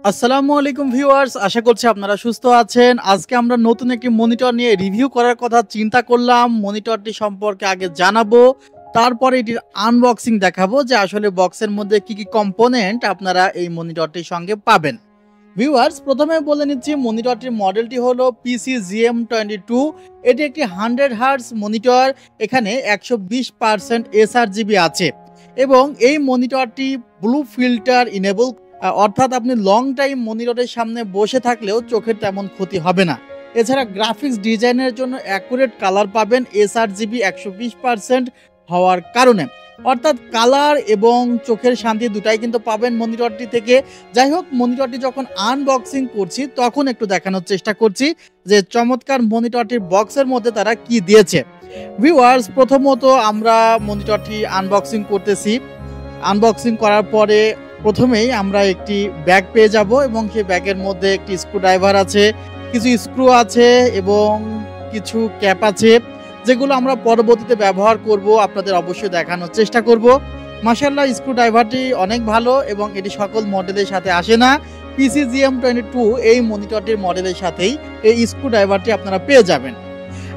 আসসালামু আলাইকুম ভিউয়ার্স, আশা করছি আপনারা সুস্থ আছেন। আজকে আমরা নতুন একটি মনিটর নিয়ে রিভিউ করার কথা চিন্তা করলাম। মনিটরটি সম্পর্কে আগে জানাবো, তারপরে এটির আনবক্সিং দেখাবো যে আসলে বক্সের মধ্যে কি কি কম্পোনেন্ট আপনারা এই মনিটরটির সঙ্গে পাবেন। ভিউয়ার্স, প্রথমে বলে নিচ্ছি মনিটরটির মডেলটি হলো PCGM22। এটি একটি 100 হার্টজ মনিটর। এখানে 120% এসআরজিবি আছে এবং এই মনিটরটি ব্লু ফিল্টার ইনেবল, অর্থাৎ আপনি লং টাইম মনিটরের সামনে বসে থাকলেও চোখের তেমন ক্ষতি হবে না। এছাড়া গ্রাফিক্স ডিজাইনের জন্য অ্যাকুরেট কালার পাবেন এসআরজিবি 120% হওয়ার কারণে, অর্থাৎ কালার এবং চোখের শান্তি দুটাই কিন্তু পাবেন মনিটরটি থেকে। যাই হোক, মনিটরটি যখন আনবক্সিং করছি তখন একটু দেখানোর চেষ্টা করছি যে চমৎকার মনিটরটির বক্সের মধ্যে তারা কি দিয়েছে। ভিউয়ার্স, প্রথমত আমরা মনিটরটি আনবক্সিং করতেছি। আনবক্সিং করার পরে প্রথমেই আমরা একটি ব্যাগ পেয়ে যাব এবং সেই ব্যাগের মধ্যে একটি স্ক্রুড্রাইভার আছে, কিছু স্ক্রু আছে এবং কিছু ক্যাপ আছে, যেগুলো আমরা পরবর্তীতে ব্যবহার করব, আপনাদের অবশ্যই দেখানোর চেষ্টা করব। মাশাআল্লাহ, স্ক্রুড্রাইভারটি অনেক ভালো এবং এটি সকল মডেলের সাথে আসে না। PCGM22 এই মনিটরটির মডেলের সাথেই এই স্ক্রুড্রাইভারটি আপনারা পেয়ে যাবেন।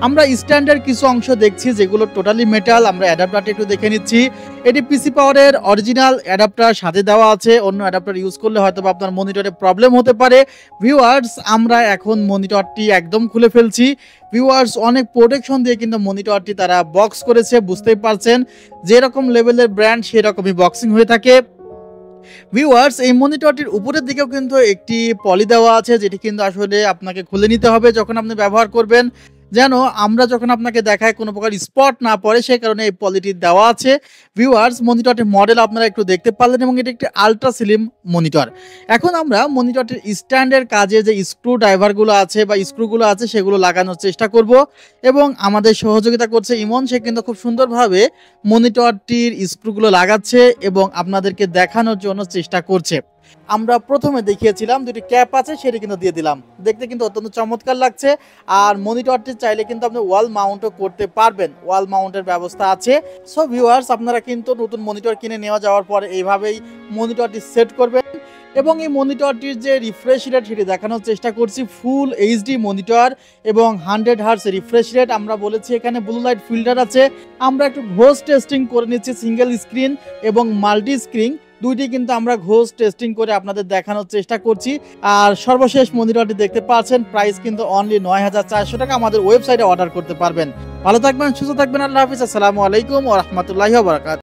আমরা স্ট্যান্ডার্ড কিছু অংশ দেখছি যেগুলো টোটালি মেটাল। আমরা অ্যাডাপ্টারটি একটু দেখে নিচ্ছি। এটি পিসি পাওয়ারের অরিজিনাল অ্যাডাপ্টার সাথে দেওয়া আছে। অন্য অ্যাডাপ্টার ইউজ করলে হয়তো আপনার মনিটরে প্রবলেম হতে পারে। ভিউয়ার্স, আমরা এখন মনিটরটি একদম খুলে ফেলছি। ভিউয়ার্স, অনেক প্রোটেকশন দিয়ে কিন্তু মনিটরটি তারা বক্স করেছে, বুঝতেই পারছেন যেরকম লেভেলের ব্র্যান্ড সেরকমই বক্সিং হয়ে থাকে। ভিউয়ার্স, এই মনিটরটির উপরের দিকেও কিন্তু একটি পলি দেওয়া আছে, যেটি কিন্তু আসলে আপনাকে খুলে নিতে হবে যখন আপনি ব্যবহার করবেন, যেন আমরা যখন আপনাকে দেখায় কোনো প্রকার স্পট না পড়ে, সেই কারণে এই পলিটি দেওয়া আছে। ভিউয়ার্স, মনিটরটির মডেল আপনারা একটু দেখতে পারলেন এবং এটি একটি আলট্রা স্লিম মনিটর। এখন আমরা মনিটরটির স্ট্যান্ডের কাজে যে স্ক্রু ড্রাইভারগুলো আছে বা স্ক্রুগুলো আছে সেগুলো লাগানোর চেষ্টা করব এবং আমাদের সহযোগিতা করছে ইমন। সে কিন্তু খুব সুন্দরভাবে মনিটরটির স্ক্রুগুলো লাগাচ্ছে এবং আপনাদেরকে দেখানোর জন্য চেষ্টা করছে। আমরা প্রথমে দেখিয়েছিলাম দুটি ক্যাপ আছে, সেটি কিন্তু দিয়ে দিলাম। দেখতে কিন্তু অত্যন্ত চমৎকার লাগছে। আর মনিটরটি চাইলে কিন্তু আপনি ওয়াল মাউন্টও করতে পারবেন, ওয়াল মাউন্টের ব্যবস্থা আছে। সো ভিউয়ার্স, আপনারা কিন্তু নতুন মনিটর কিনে নেওয়া যাওয়ার পর এইভাবেই মনিটরটি সেট করবেন এবং এই মনিটরটির যে রিফ্রেশ রেট সেটি দেখানোর চেষ্টা করছি। ফুল এইচডি মনিটর এবং 100 হার্টজ রিফ্রেশ রেট। আমরা বলেছি এখানে ব্লু লাইট ফিল্টার আছে। আমরা একটু ঘোষ টেস্টিং করে নিচ্ছি, সিঙ্গেল স্ক্রিন এবং মাল্টি স্ক্রিন দুইটি কিন্তু আমরা ঘোষ টেস্টিং করে আপনাদের দেখানোর চেষ্টা করছি। আর সর্বশেষ মনিটরটি দেখতে পাচ্ছেন, প্রাইস কিন্তু অনলি ৯,৪০০ টাকা। আমাদের ওয়েবসাইটে অর্ডার করতে পারবেন। ভালো থাকবেন, সুস্থ থাকবেন। আল্লাহ হাফিজ। আসসালামু আলাইকুম ওয়া রাহমাতুল্লাহি ওয়া বারাকাতুহু।